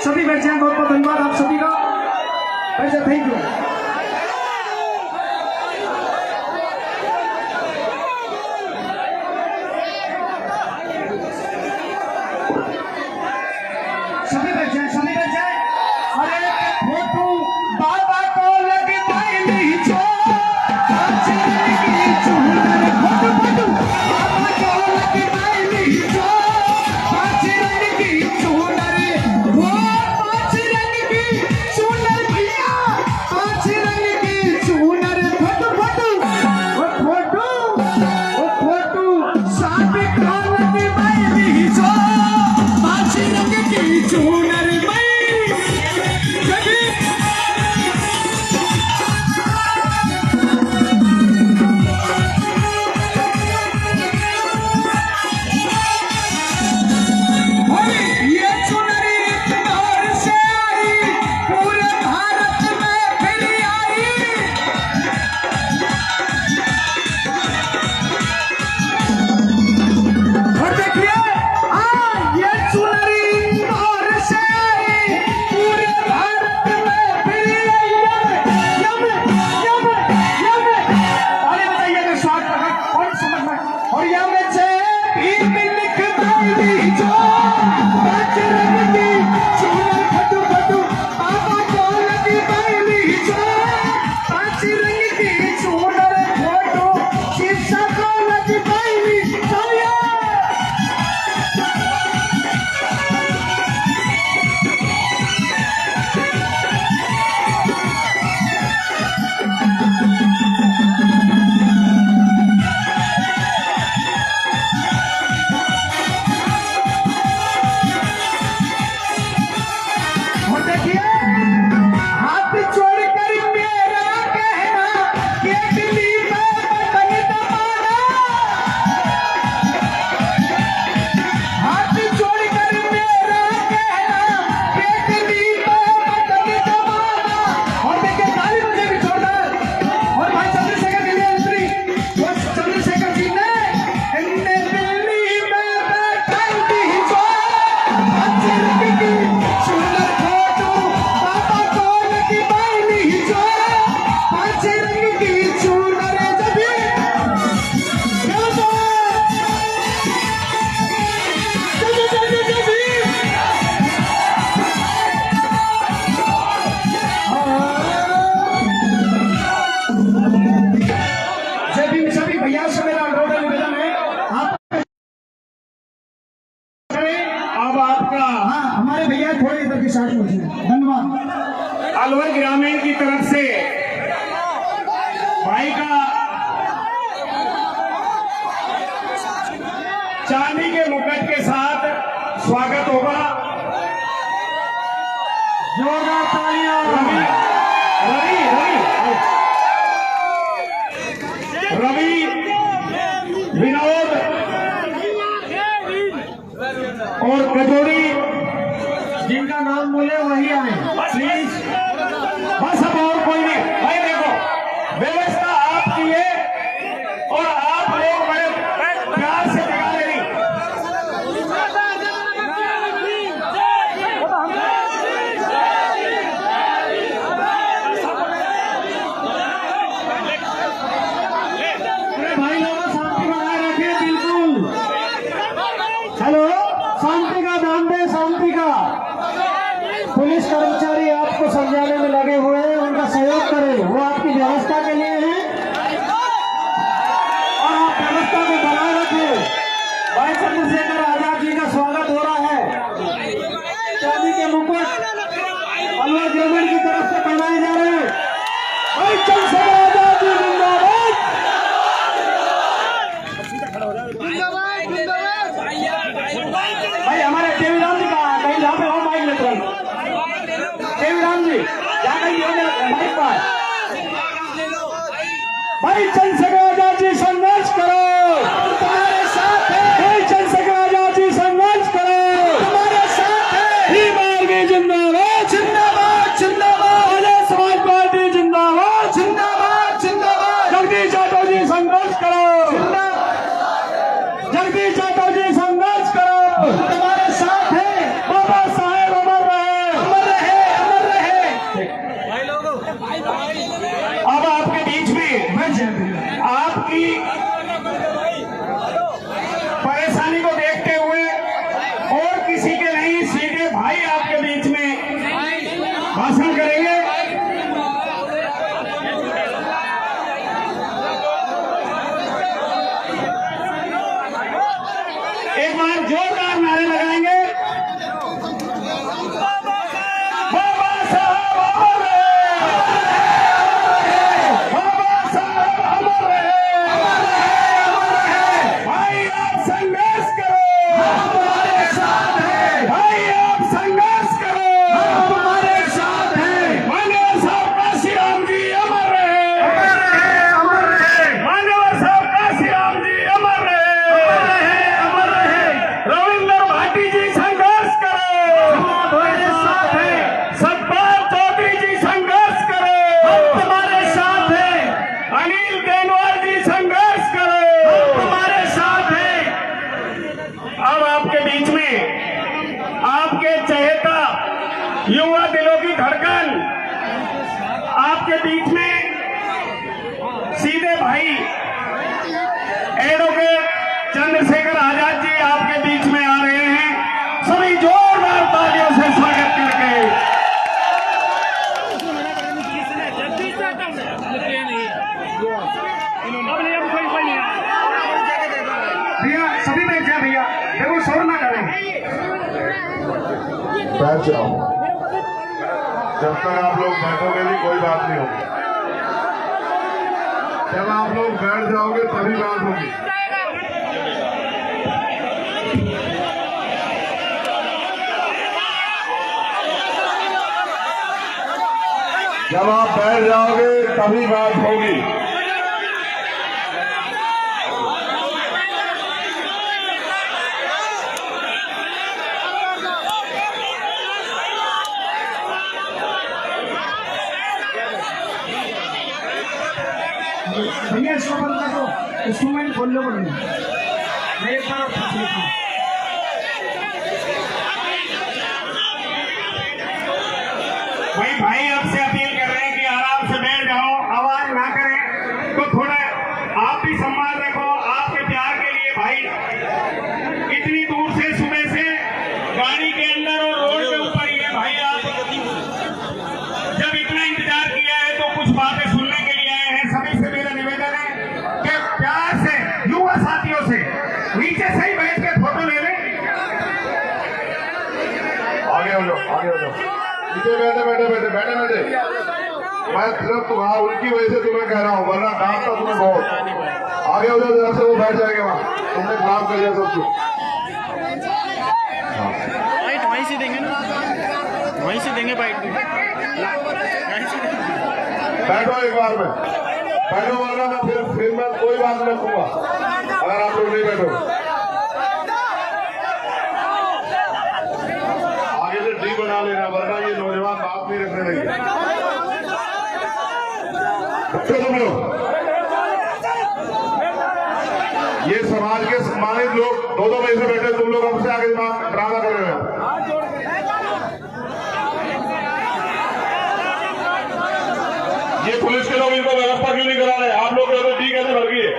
सभी बैठ जाए, बहुत बहुत धन्यवाद आप सभी का। Thank you. सभी बैठ जाए, सभी बैठ जाए। अरे फोटो बाबा को लग पाएंगे जो धन्यवाद। अलवर ग्रामीण की तरफ से भाई का चांदी के मुकुट के साथ स्वागत होगा। जोरदार तालियां। रवि विनोद और कजोड़ी, जिनका नाम बोले वही आए प्लीज। बस अब और कोई नहीं। भाई देखो, व्यवस्था आपकी है और आप लोग बड़े प्यार से जगा रहे नहीं। भाई लोगों शांति बनाए रखिए बिल्कुल। हेलो, शांति का ध्यान दें, शांति का। पुलिस कर्मचारी आपको समझाने में लगे हुए हैं, उनका सहयोग करें, वो आपकी व्यवस्था के लिए है और आप व्यवस्था को बनाए रखें। भाई चंद्रशेखर आजाद जी का स्वागत हो रहा है। चांदी के मुकुट अलवर ग्रामीण की तरफ से पहनाए जा रहे हैं। भाई चंद्रशेखर आजाद जी जिंदाबाद। भाई हमारे देवीराम जी का कहीं जहाँ पे हो माइक लेते हैं। देवीराम जी क्या कहीं माइक पर। भाई चंद्रशेखर आजाद जी संघर्ष करो, तुम्हारे साथ है। भाई चंद्रशेखर आजाद जी संघर्ष करो, तुम्हारे साथ है। जिंदाबाद जिंदाबाद जिंदाबाद जिंदाबाद। समाज पार्टी जिंदाबाद जिंदाबाद। भाषण करेंगे। एक बार जोरदार नारे लगाएंगे। बाबा साहब अमर रहे, बाबा साहब अमर रहे। भाई आप संघर्ष करो, हमारे साथ हैं। भाई आप संघर्ष करो, हमारे साथ हैं। मान्यवर साहब काशीराम जी अमर रहे, अमर रहे। मान्यवर साहब काशीराम जी अमर रहे, अमर रहे। रविंद्र भाटी जी संघर्ष करो, हमारे साथ हैं। सतपाल चौधरी जी संघर्ष करो, हम तुम्हारे साथ हैं। अनिल देनवाल जी संघर्ष करो, हम तुम्हारे साथ हैं। अब आपके बीच में आपके चहेता युवा दिलों की धड़कन, आपके बीच में सीधे भाई एडवोकेट चंद्रशेखर आजाद जी आपके बीच में आ रहे हैं। सभी जोरदार तालियों से स्वागत करके भैया सभी बैठ जाए। भैया देखो शोर ना करें, बैठ जाओ। जब तक आप लोग बैठोगे नहीं कोई बात नहीं होगी। जब आप लोग बैठ जाओगे तभी बात होगी। जब आप बैठ जाओगे तभी बात होगी। भैया इसको बंद कर दो, इंस्ट्रूमेंट खोल लो। मैं एक बार भाई आपसे अपील कर रहे हैं कि आराम से बैठ जाओ, आवाज ना करें। तो थोड़ा आप भी सम्मान रखो आपके प्यार के लिए। भाई इतनी दूर से सुबह से गाड़ी के अंदर और रोड के ऊपर ये भाई आप जब इतना इंतजार किया है तो कुछ बातें सुनने के लिए आए हैं। सभी से मेरा निवेदन है कि प्यार से युवा साथियों से नीचे से ही बैठ के फोटो ले लें। आगे हो जाओ, आगे हो जाओ। नीचे बैठे बैठे बैठे बैठे बैठे। मैं सिर्फ तुम्हारा उनकी वजह से तुम्हें कह रहा हूँ, वरना डांटता तुम्हें बहुत। आगे हो जाओ जरा से, वो बैठ जाएंगे वहाँ। तुमने खिलाफ कर दिया सबको। वहीं से देंगे ना, वहीं से देंगे बाइट। बैठो एक बार में, बैठो वरना मैं फिर मैं कोई बात नहीं रखूंगा अगर आप लोग नहीं बैठो। आगे से डी बना लेना, वरना ये नौजवान बात नहीं रखने लगे। तुम लोग ये समाज के सम्मानित लोग दो बजे से बैठे, तुम लोग हमसे आगे ड्रामा कर रहे हो। ये पुलिस के लोग इनको व्यवस्था क्यों नहीं करा रहे? आप लोग तो डी कैसे भर गई है?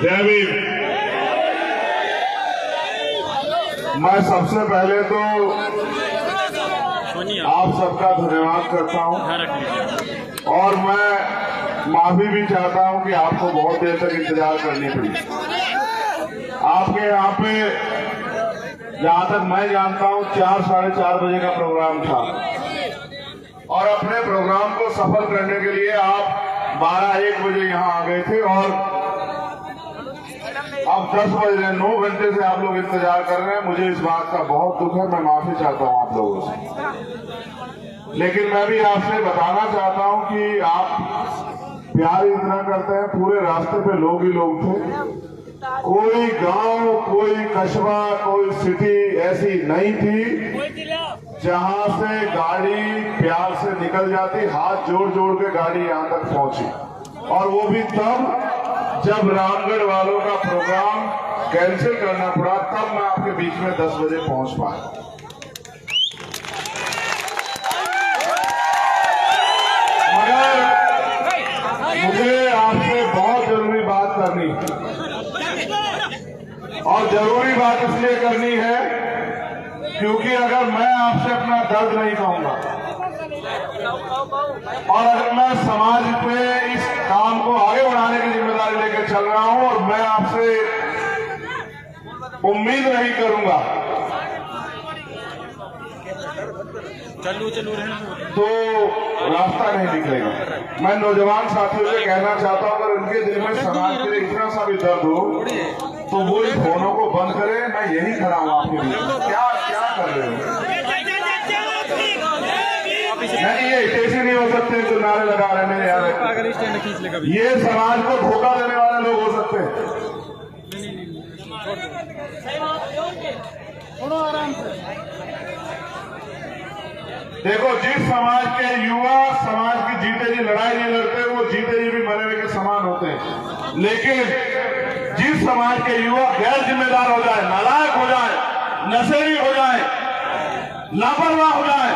जय भीम। मैं सबसे पहले तो आप सबका धन्यवाद करता हूं और मैं माफी भी चाहता हूं कि आपको बहुत देर तक इंतजार करनी पड़ी। आपके यहाँ पे जहां तक मैं जानता हूं 4 साढ़े 4 बजे का प्रोग्राम था और अपने प्रोग्राम को सफल करने के लिए आप 12-1 बजे यहाँ आ गए थे और अब 10 बज रहे, 9 घंटे से आप लोग इंतजार कर रहे हैं। मुझे इस बात का बहुत दुख है, मैं माफी चाहता हूं आप लोगों से। लेकिन मैं भी आपसे बताना चाहता हूं कि आप प्यार इतना करते हैं, पूरे रास्ते पे लोग ही लोग थे। कोई गांव, कोई कस्बा, कोई सिटी ऐसी नहीं थी जहां से गाड़ी प्यार से निकल जाती, हाथ जोड़ जोड़ के गाड़ी यहां तक पहुंची। और वो भी तब जब रामगढ़ वालों का प्रोग्राम कैंसिल करना पड़ा, तब मैं आपके बीच में 10 बजे पहुंच पाया। मगर मुझे आपसे बहुत जरूरी बात करनी है, और जरूरी बात इसलिए करनी है क्योंकि अगर मैं आपसे अपना दर्द नहीं कहूंगा और अगर मैं समाज पे इस काम को आगे बढ़ाने की जिम्मेदारी लेकर चल रहा हूं और मैं आपसे उम्मीद नहीं करूंगा तो रास्ता नहीं निकलेगा। मैं नौजवान साथियों से कहना चाहता हूं, अगर उनके दिल में समाज के लिए इतना सा भी दर्द हो तो वो इस फोनों को बंद करें। मैं यही खड़ा हूं आपके लिए। क्या क्या कर रहे हो? नहीं, ये ऐसे नहीं हो सकते जो नारे लगा रहे हैं मेरे यार। ये समाज को धोखा देने वाले लोग हो सकते हैं। देखो, जिस समाज के युवा समाज की जीते जी लड़ाई नहीं लड़ते, वो जीते जी भी मरे हुए के समान होते हैं। लेकिन जिस समाज के युवा गैर जिम्मेदार हो जाए, नालायक हो जाए, नशेड़ी हो जाए, लापरवाह हो जाए,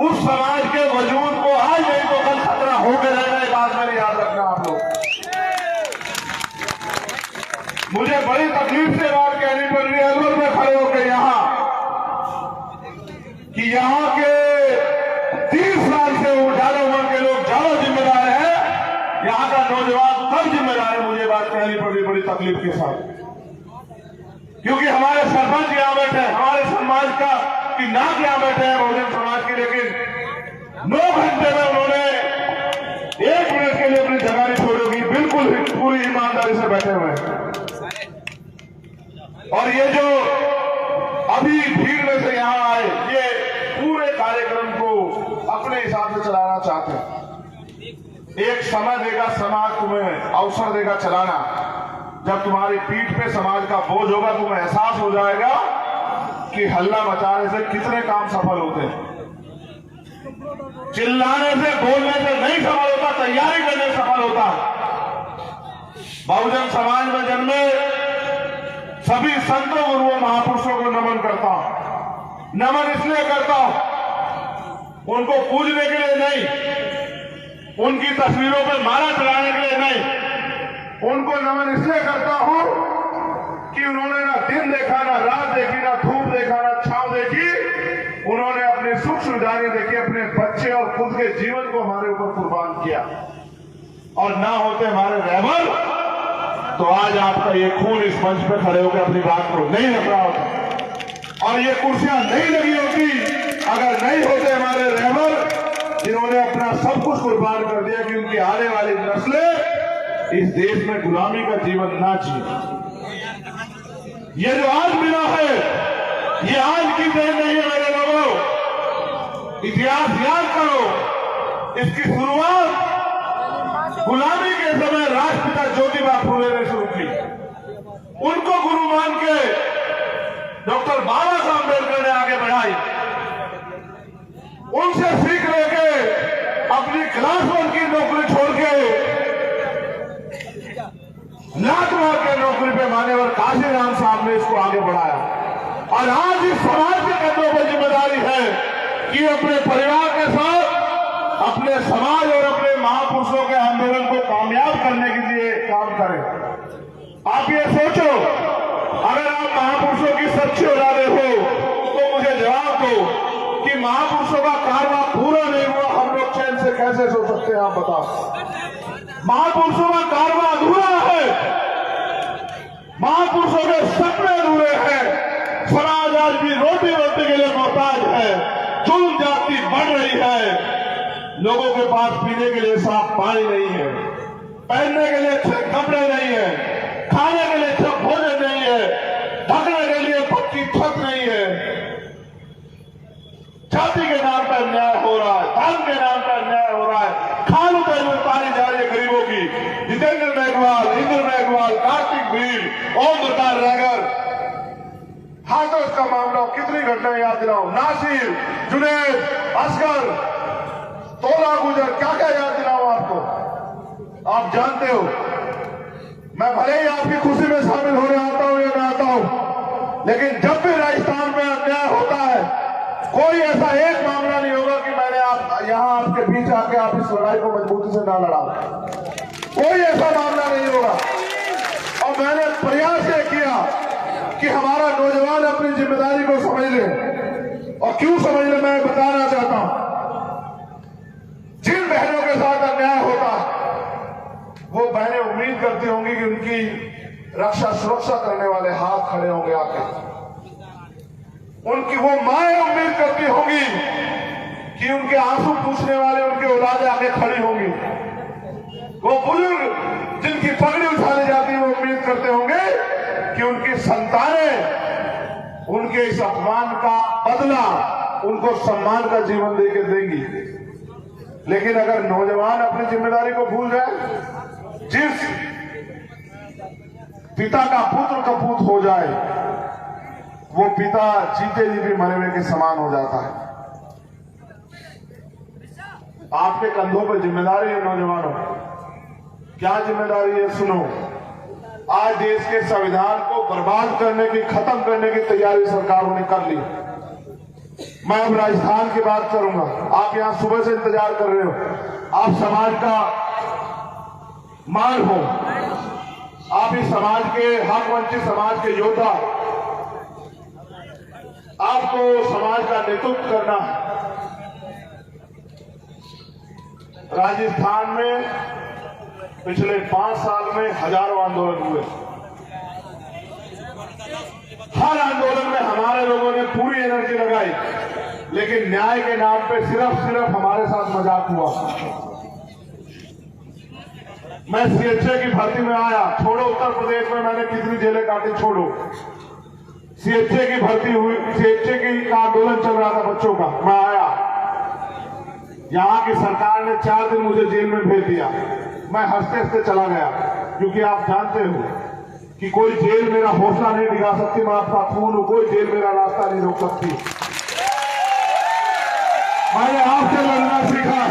उस समाज के वजूद को आज नहीं तो कल खतरा होकर रहेगा। ये बात मेरी याद रखना आप लोग। मुझे बड़ी तकलीफ से बात कहनी पड़ रही है अलवर में खड़े होकर कि यहाँ के 30 साल से ज्यादा उम्र के लोग ज्यादा जिम्मेदार हैं, यहाँ का नौजवान कम जिम्मेदार है। मुझे बात कहनी पड़ रही बड़ी तकलीफ के साथ, क्योंकि हमारे सरपंच यहाँ बैठे हैं, हमारे समाज का की नाक यहाँ बैठे हैं बहुजन समाज के, लेकिन 9 घंटे में उन्होंने 1 मिनट के लिए अपनी जगह नहीं छोड़ेगी। बिल्कुल पूरी ईमानदारी से बैठे हुए हैं। और ये जो अभी भीड़ में से यहाँ आए, ये पूरे कार्यक्रम को अपने हिसाब से चलाना चाहते हैं। एक समय देगा समाज, तुम्हें अवसर देगा चलाना। जब तुम्हारी पीठ पे समाज का बोझ होगा, तुम्हें एहसास हो जाएगा कि हल्ला मचाने से कितने काम सफल होते हैं। चिल्लाने से, बोलने से नहीं सफल होता, तैयारी करने से सफल होता है। बहुजन समाज में जन्मे सभी संतों गुरुओं महापुरुषों को नमन करता हूं। नमन इसलिए करता हूं, उनको पूजने के लिए नहीं, उनकी तस्वीरों पर माला चढ़ाने के लिए नहीं, उनको नमन इसलिए करता हूं कि उन्होंने ना दिन देखा, ना रात देखी, ना धूप देखा, ना छांव देखी। उन्होंने अपने सुख सुविधाएं देखी, अपने बच्चे और खुद के जीवन को हमारे ऊपर कुर्बान किया। और ना होते हमारे रहबर तो आज आपका ये खून इस मंच पे खड़े होकर अपनी बात को नहीं रख रहा होता, और ये कुर्सियां नहीं लगी होती अगर नहीं होते हमारे रहबर जिन्होंने अपना सब कुछ कुर्बान कर दिया कि उनकी आने वाली नस्लें इस देश में गुलामी का जीवन ना जिए। ये जो आज मिला है, ये आज की देन नहीं है मेरे लोगों। इतिहास याद करो, इसकी शुरुआत गुलामी के समय राष्ट्रपिता ज्योतिबा फुले ने शुरू की। उनको गुरु मान के डॉक्टर बाबा साहब अम्बेडकर ने आगे बढ़ाई। उनसे सीख लेके अपनी क्लास 1 की नौकरी छोड़ के लात मार के नौकरी पे मान्यवर काशीराम साहब ने इसको आगे बढ़ाया। और आज इस समाज के कंधों पर जिम्मेदारी है कि अपने परिवार के साथ अपने समाज और अपने महापुरुषों के आंदोलन को कामयाब करने के लिए काम करें। आप ये सोचो, अगर आप महापुरुषों की सच्ची औलादे हो तो मुझे जवाब दो कि महापुरुषों का कारवा पूरा नहीं हुआ, हम लोग चैन से कैसे सो सकते हैं? आप बताओ। महापुरुषों का कारवा अधूरा है, महापुरुषों के सपने अधूरे हैं। समाज आज भी रोटी रोटी के लिए मोहताज है, जुल्म जाति बढ़ रही है, लोगों के पास पीने के लिए साफ पानी नहीं है, पहनने के लिए अच्छे कपड़े नहीं है, खाने के लिए अच्छा भोजन नहीं है, ढकने के लिए पक्की छत नहीं है। जाति के नाम पर अन्याय हो रहा है, धर्म के नाम पर अन्याय हो रहा है, खाल उतारी जा रही है गरीबों की। जितेंद्र मेघवाल, इंद्र मेघवाल, कार्तिक भील, ओम प्रकाश रैगर, हाथों का मामला कितनी घटनाएं याद दिलाओ, नासिर, जुनैद, असगर, तोला गुजर, क्या क्या याद दिलाओ आपको? आप जानते हो, मैं भले ही आपकी खुशी में शामिल होने आता हूं या लेकिन जब भी राजस्थान में अन्याय होता है, कोई ऐसा एक मामला नहीं होगा कि मैंने यहाँ आपके बीच आके आप इस लड़ाई को मजबूती से ना लड़ा। कोई ऐसा मामला नहीं होगा। और मैंने प्रयास ये किया कि हमारा नौजवान अपनी जिम्मेदारी को समझ ले। और क्यों समझ ले, मैं बताना चाहता हूं। जिन बहनों के साथ अन्याय होता है, वो बहनें उम्मीद करती होंगी कि उनकी रक्षा सुरक्षा करने वाले हाथ खड़े होंगे आके। उनकी वो माएं उम्मीद करती होंगी कि उनके आंसू पूछने वाले उनके औलादे आके खड़ी होंगी। वो बुजुर्ग जिनकी पगड़ी उठाने जाती है, वो उम्मीद करते होंगे कि उनकी संतानें उनके इस अपमान का बदला उनको सम्मान का जीवन देके देंगी। लेकिन अगर नौजवान अपनी जिम्मेदारी को भूल जाए, जिस पिता का पुत्र कपूत हो जाए, वो पिता जीते जी भी मरे हुए के समान हो जाता है। आपके कंधों पर जिम्मेदारी है नौजवानों। क्या जिम्मेदारी है? सुनो, आज देश के संविधान को बर्बाद करने की, खत्म करने की तैयारी सरकारों ने कर ली। मैं अब राजस्थान की बात करूंगा। आप यहां सुबह से इंतजार कर रहे हो। आप समाज का मान हो, आप इस समाज के हक वंचित समाज के योद्धा, आपको समाज का नेतृत्व करना है। राजस्थान में पिछले 5 साल में हजारों आंदोलन हुए। हर आंदोलन में हमारे लोगों ने पूरी एनर्जी लगाई, लेकिन न्याय के नाम पे सिर्फ हमारे साथ मजाक हुआ। मैं सीएचए की भर्ती में आया, छोड़ो उत्तर प्रदेश में मैंने कितनी जेलें काटी, छोड़ो। सीएचए की भर्ती हुई, सीएचए का आंदोलन चल रहा था बच्चों का। मैं आया, यहाँ की सरकार ने 4 दिन मुझे जेल में भेज दिया। मैं हंसते हंसते चला गया, क्योंकि आप जानते हो कि कोई जेल मेरा हौसला नहीं दिखा सकती। मैं आपका खून हूं, कोई जेल मेरा रास्ता नहीं रोक सकती। मैंने आपसे लड़ना सीखा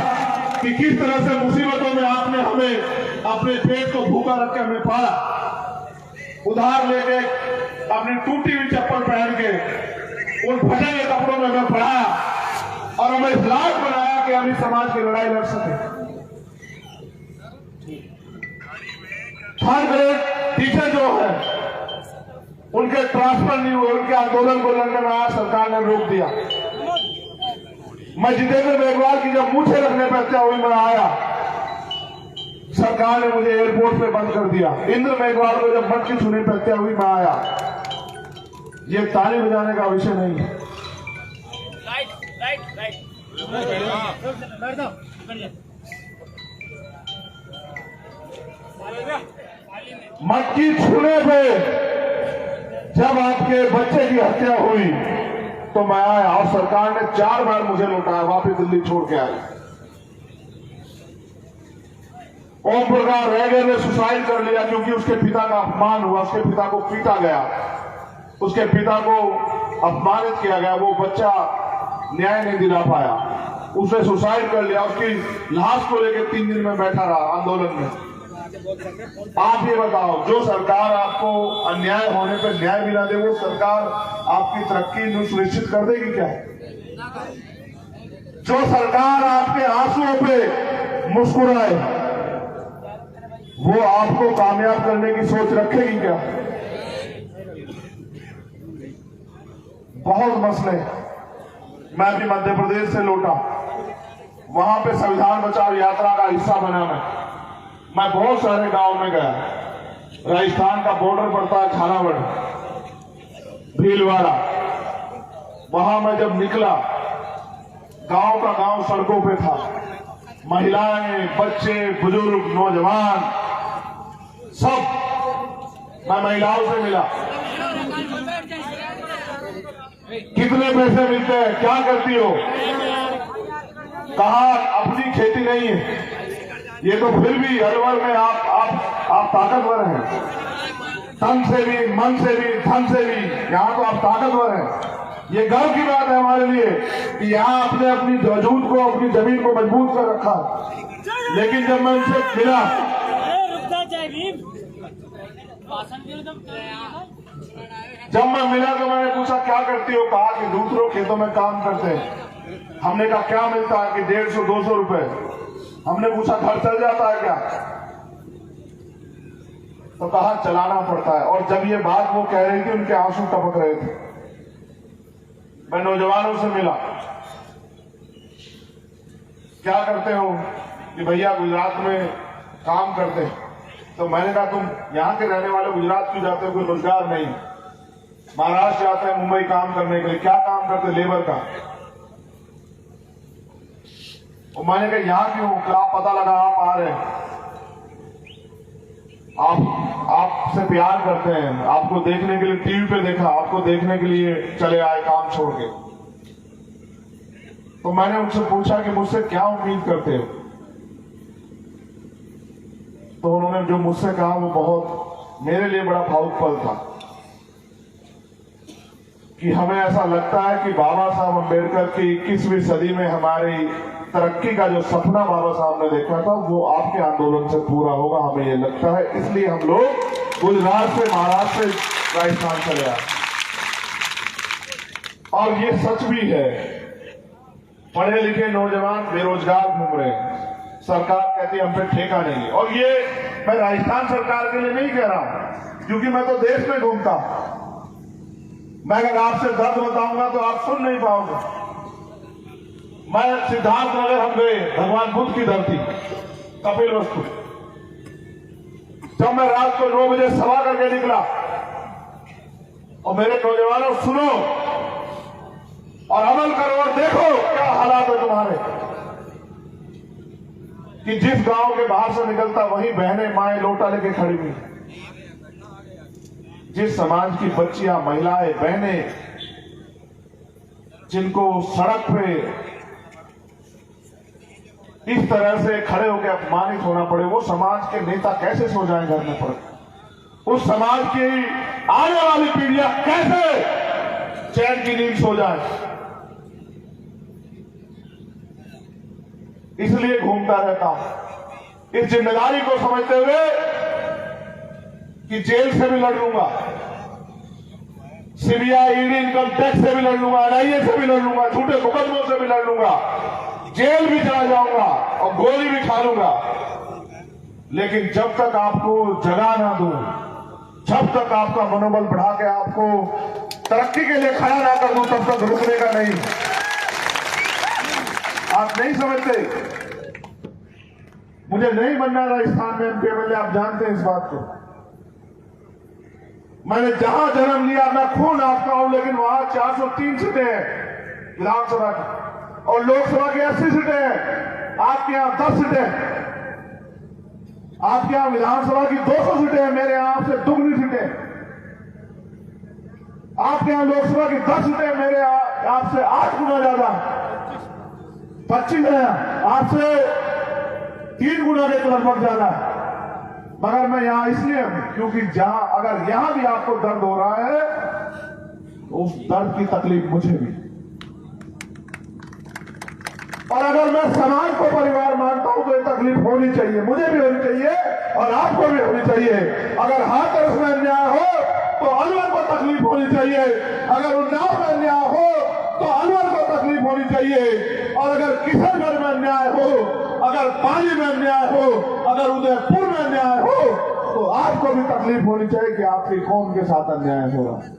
कि किस तरह से मुसीबतों में आपने हमें अपने पेट को भूखा रख के हमें पाला, उधार लेके अपनी टूटी हुई चप्पल पहन के उन फटे हुए कपड़ों में हमें पढ़ाया और हमें इस लायक बनाया कि हम इस समाज की लड़ाई लड़ सके। थर्ड ग्रेड टीचर जो है, उनके ट्रांसफर नहीं हुए, उनके आंदोलन को लड़ने में आया, सरकार ने रोक दिया। मैं जितेंद्र मेघवाल की जब मूछें रखने पर हत्या हुई, मैं आया, सरकार ने मुझे एयरपोर्ट पे बंद कर दिया। इंद्र मेघवाल को जब बंद की छूने पर हत्या हुई, मैं आया। ये ताली बजाने का विषय नहीं है। मटकी छूने पे जब आपके बच्चे की हत्या हुई तो मैं आया, और सरकार ने 4 बार मुझे लौटाया, वापिस दिल्ली छोड़ के आई। ओम प्रकाश रेगे ने सुसाइड कर लिया क्योंकि उसके पिता का अपमान हुआ, उसके पिता को पीटा गया, उसके पिता को अपमानित किया गया, वो बच्चा न्याय नहीं दिला पाया, उसने सुसाइड कर लिया। उसकी लाश को लेकर 3 दिन में बैठा रहा आंदोलन में। आप ये बताओ, जो सरकार आपको अन्याय होने पर न्याय मिला दे, वो सरकार आपकी तरक्की सुनिश्चित कर देगी क्या? जो सरकार आपके आंसुओं पे मुस्कुराए, वो आपको कामयाब करने की सोच रखेगी क्या? बहुत मसले। मैं अभी मध्य प्रदेश से लौटा, वहां पे संविधान बचाओ यात्रा का हिस्सा बना मैं बहुत सारे गांव में गया। राजस्थान का बॉर्डर पड़ता है झालावाड़, भीलवाड़ा। वहां मैं जब निकला, गांव का गांव सड़कों पे था, महिलाएं, बच्चे, बुजुर्ग, नौजवान, सब। मैं महिलाओं से मिला, कितने पैसे मिलते हैं, क्या करती हो? कहा अपनी खेती नहीं है। ये तो फिर भी अलवर में आप ताकतवर हैं, तन से भी, मन से भी, धन से भी, यहाँ तो आप ताकतवर हैं। ये गर्व की बात है हमारे लिए कि यहाँ आपने अपनी वजूद को, अपनी जमीन को मजबूत कर रखा। लेकिन जब मैं उनसे मिला, जब मैं मिला तो मैंने पूछा क्या करती हो, कहा कि दूसरों खेतों में काम करते हैं। हमने कहा क्या मिलता है, कि 150-200 रुपए। हमने पूछा घर चल जाता है क्या, तो कहा चलाना पड़ता है। और जब ये बात वो कह रही थी उनके आंसू टपक रहे थे। मैं नौजवानों से मिला, क्या करते हो, कि भैया गुजरात में काम करते हैं। तो मैंने कहा तुम यहाँ के रहने वाले गुजरात क्यों जाते हो, कोई रोजगार नहीं। महाराष्ट्र जाते हैं मुंबई काम करने के लिए, क्या काम करते, लेबर का। और मैंने कहा यहाँ क्यों, क्या पता लगा आप आ रहे हैं, आपसे प्यार करते हैं, आपको देखने के लिए टीवी पे देखा, आपको देखने के लिए चले आए काम छोड़ के। तो मैंने उनसे पूछा कि मुझसे क्या उम्मीद करते हो। तो उन्होंने जो मुझसे कहा वो बहुत मेरे लिए बड़ा भावुक पल था, कि हमें ऐसा लगता है कि बाबा साहब अम्बेडकर की 21वीं सदी में हमारी तरक्की का जो सपना बाबा साहब ने देखा था वो आपके आंदोलन से पूरा होगा, हमें ये लगता है। इसलिए हम लोग गुजरात से, महाराष्ट्र से राजस्थान चले आए। और ये सच भी है, पढ़े लिखे नौजवान बेरोजगार घूम रहे हैं, सरकार कहती है हम पे ठेका नहीं है। और ये मैं राजस्थान सरकार के लिए नहीं कह रहा, क्योंकि मैं तो देश में घूमता। मैं अगर आपसे दर्द बताऊंगा तो आप सुन नहीं पाओगे। मैं सिद्धार्थनगर हम गए, भगवान बुद्ध की धरती, कपिल वस्तु। जब मैं रात को 9 बजे सभा करके निकला, और मेरे नौजवानों सुनो और अमल करो और देखो क्या हालात है तुम्हारे, कि जिस गांव के बाहर से निकलता वहीं बहनें माएं लोटा लेके खड़ी हुई। जिस समाज की बच्चियां, महिलाएं, बहनें, जिनको सड़क पे इस तरह से खड़े होकर अपमानित होना पड़े, वो समाज के नेता कैसे सो जाएं घर में पड़े, उस समाज की आने वाली पीढ़ियां कैसे चैन की नींद सो जाए। इसलिए घूमता रहता हूं, इस जिम्मेदारी को समझते हुए कि जेल से भी लड़ लूंगा, सीबीआई, ईडी, इनकम टैक्स से भी लड़ लूंगा, एनआईए से भी लड़ लूंगा, झूठे मुकदमों से भी लड़ लूंगा, जेल भी चला जाऊंगा और गोली भी खा लूंगा। लेकिन जब तक आपको जगा ना दूं, जब तक आपका मनोबल बढ़ा के आपको तरक्की के लिए खड़ा ना कर दूं, तब तक रुकने का नहीं। आप नहीं समझते, मुझे नहीं बनना राजस्थान में एमपी एमएलए, आप जानते हैं इस बात को। मैंने जहां जन्म लिया, मैं खून आपका हूं, लेकिन वहां 403 सीटें हैं विधानसभा की, और लोकसभा की 80 सीटें हैं। आपके यहां 10 सीटें हैं, आपके यहां विधानसभा की 200 सीटें हैं, मेरे यहां आपसे दुगनी सीटें। आपके यहां लोकसभा की 10 सीटें, मेरे आपसे 8 गुना ज्यादा, 25 है, आपसे 3 गुना के लगभग ज्यादा। मगर मैं यहां इसलिए हूं क्योंकि जहां, अगर यहां भी आपको दर्द हो रहा है, तो उस दर्द की तकलीफ मुझे भी। और अगर मैं समाज को परिवार मानता हूं तो ये तकलीफ होनी चाहिए, मुझे भी होनी चाहिए और आपको भी होनी चाहिए। अगर हर तरफ में अन्याय हो तो अलवर को तकलीफ होनी चाहिए, अगर उन्नाव में अन्याय हो तो अलवर को तकलीफ होनी चाहिए, और अगर किशनगढ़ में अन्याय हो, अगर पाली में अन्याय हो, अगर उदयपुर में अन्याय हो, तो आपको भी तकलीफ होनी चाहिए कि आपकी कौम के साथ अन्याय हो रहा है।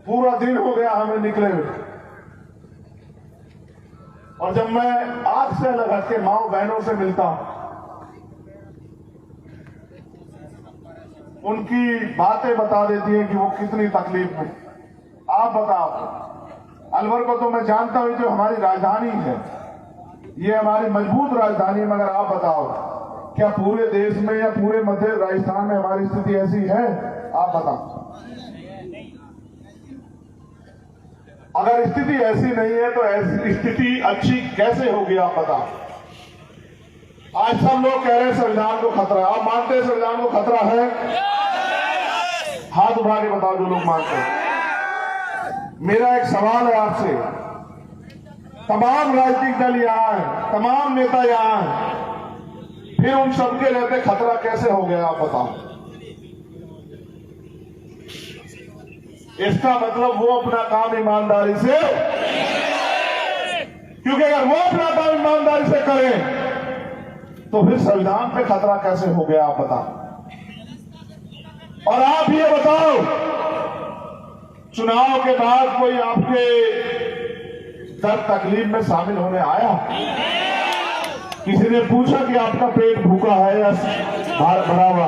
पूरा दिन हो गया हमें निकले हुए, और जब मैं आग से लग के माओ बहनों से मिलता हूं, उनकी बातें बता देती है कि वो कितनी तकलीफ में। आप बताओ, अलवर को तो मैं जानता हूं जो हमारी राजधानी है, ये हमारी मजबूत राजधानी है, मगर आप बताओ क्या पूरे देश में या पूरे मध्य राजस्थान में हमारी स्थिति ऐसी है? आप बताओ। अगर स्थिति ऐसी नहीं है तो ऐसी स्थिति अच्छी कैसे होगी? आप बताओ। आज सब लोग कह रहे हैं संविधान को खतरा है। आप मानते हैं संविधान को खतरा है? हाथ उठा के बताओ जो लोग मानते हैं। मेरा एक सवाल है आपसे, तमाम राजनीतिक दल यहां हैं, तमाम नेता यहां हैं, फिर उन सबके रहते खतरा कैसे हो गया? आप बताओ। इसका मतलब वो अपना काम ईमानदारी से, क्योंकि अगर वो अपना काम ईमानदारी से करें तो फिर संविधान पे खतरा कैसे हो गया आप बताओ। और आप ये बताओ, चुनाव के बाद कोई आपके दर्द तकलीफ में शामिल होने आया? किसी ने पूछा कि आपका पेट भूखा है या भरा हुआ?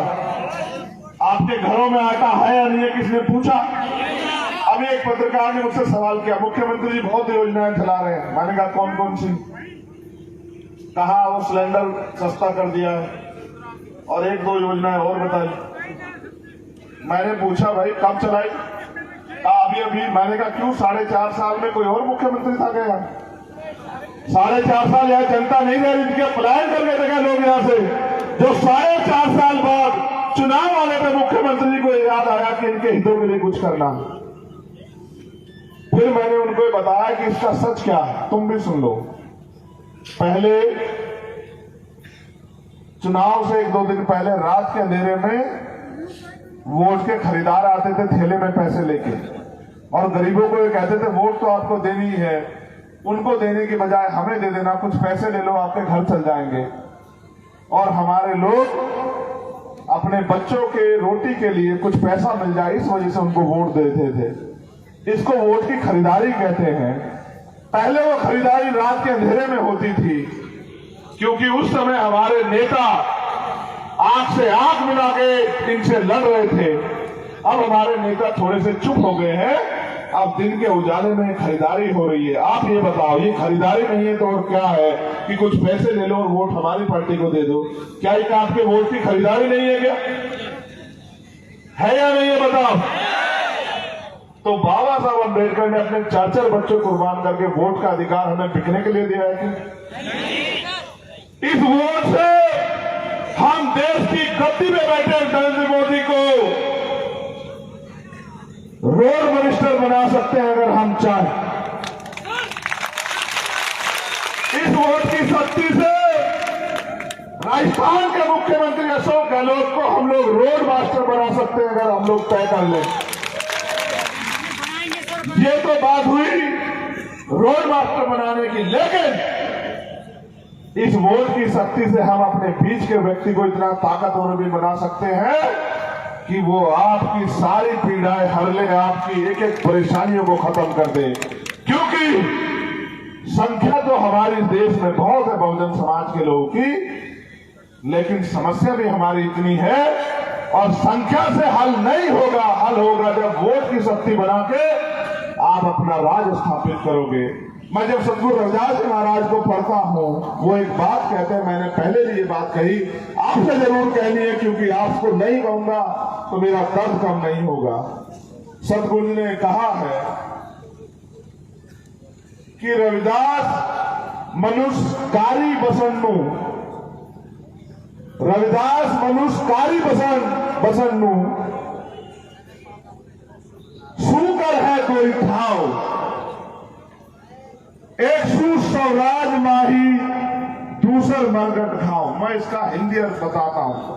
आपके घरों में आटा है या नहीं है, किसी ने पूछा? अभी एक पत्रकार ने मुझसे सवाल किया, मुख्यमंत्री जी बहुत योजनाएं चला रहे हैं। मैंने कहा कौन कौन सी? कहा वो सिलेंडर सस्ता कर दिया है और एक दो योजनाएं और बताई। मैंने पूछा भाई कब चलाई? अभी मैंने कहा क्यों? 4.5 साल में कोई और मुख्यमंत्री था क्या? 4.5 साल यहाँ जनता नहीं रह रही थी? पलायन करके देगा लोग यहाँ से, जो 4.5 साल बाद चुनाव आने पे मुख्यमंत्री को याद आया कि इनके हितों के लिए कुछ करना। फिर मैंने उनको बताया कि इसका सच क्या है, तुम भी सुन लो। पहले चुनाव से 1-2 दिन पहले रात के अंधेरे में वोट के खरीदार आते थे थैले में पैसे लेके, और गरीबों को ये कहते थे वोट तो आपको देनी है, उनको देने की बजाय हमें दे देना, कुछ पैसे ले लो आपके घर चल जाएंगे। और हमारे लोग अपने बच्चों के रोटी के लिए कुछ पैसा मिल जाए इस वजह से उनको वोट देते थे। इसको वोट की खरीदारी कहते हैं। पहले वो खरीदारी रात के अंधेरे में होती थी, क्योंकि उस समय हमारे नेता आंख से आंख मिला के इनसे लड़ रहे थे। अब हमारे नेता थोड़े से चुप हो गए हैं, अब दिन के उजाले में खरीदारी हो रही है। आप ये बताओ, ये खरीदारी नहीं है तो और क्या है कि कुछ पैसे ले लो और वोट हमारी पार्टी को दे दो? क्या ये आपके वोट की खरीदारी नहीं है? क्या है या नहीं है बताओ? तो बाबा साहब अम्बेडकर ने अपने 4 बच्चों कुर्बान करके वोट का अधिकार हमें बिकने के लिए दिया है कि? इस वोट से हम देश की गद्दी में बैठे नरेंद्र मोदी को रोड मिनिस्टर बना सकते हैं अगर हम चाहें। इस वोट की शक्ति से राजस्थान के मुख्यमंत्री अशोक गहलोत को हम लोग रोड मास्टर बना सकते हैं अगर हम लोग तय कर लें। ये तो बात हुई रोड मास्टर बनाने की, लेकिन इस वोट की शक्ति से हम अपने बीच के व्यक्ति को इतना ताकतवर भी बना सकते हैं कि वो आपकी सारी पीड़ाएं हर ले, आपकी एक एक परेशानियों को खत्म कर दे। क्योंकि संख्या तो हमारे देश में बहुत है बहुजन समाज के लोगों की, लेकिन समस्या भी हमारी इतनी है और संख्या से हल नहीं होगा। हल होगा जब वोट की शक्ति बना के आप अपना राज स्थापित करोगे। मैं जब सतगुरु रविदास जी महाराज को पढ़ता हूँ, वो एक बात कहते हैं, मैंने पहले भी ये बात कही, आपसे जरूर कहनी है क्योंकि आपको नहीं कहूंगा तो मेरा दर्द कम नहीं होगा। सतगुरु जी ने कहा है कि रविदास मनुष्य कारी बसन्नु, रविदास मनुष्य कारी बसन्नु सुकर है कोई ठाव, एक सू स्वराज माही दूसर मरगट खाओ। मैं इसका हिंदी अर्थ बताता हूं।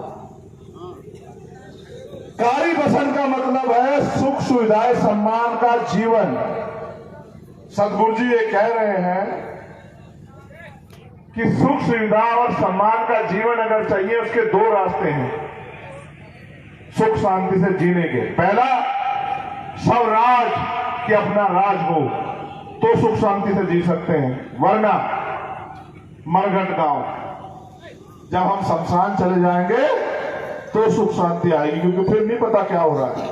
कारी बसन का मतलब है सुख सुविधाएं सम्मान का जीवन। सतगुरु जी ये कह रहे हैं कि सुख सुविधा और सम्मान का जीवन अगर चाहिए उसके 2 रास्ते हैं सुख शांति से जीने के। पहला, स्वराज कि अपना राज हो तो सुख शांति से जी सकते हैं, वरना मरघट गांव, जब हम शमशान चले जाएंगे तो सुख शांति आएगी, क्योंकि फिर नहीं पता क्या हो रहा है।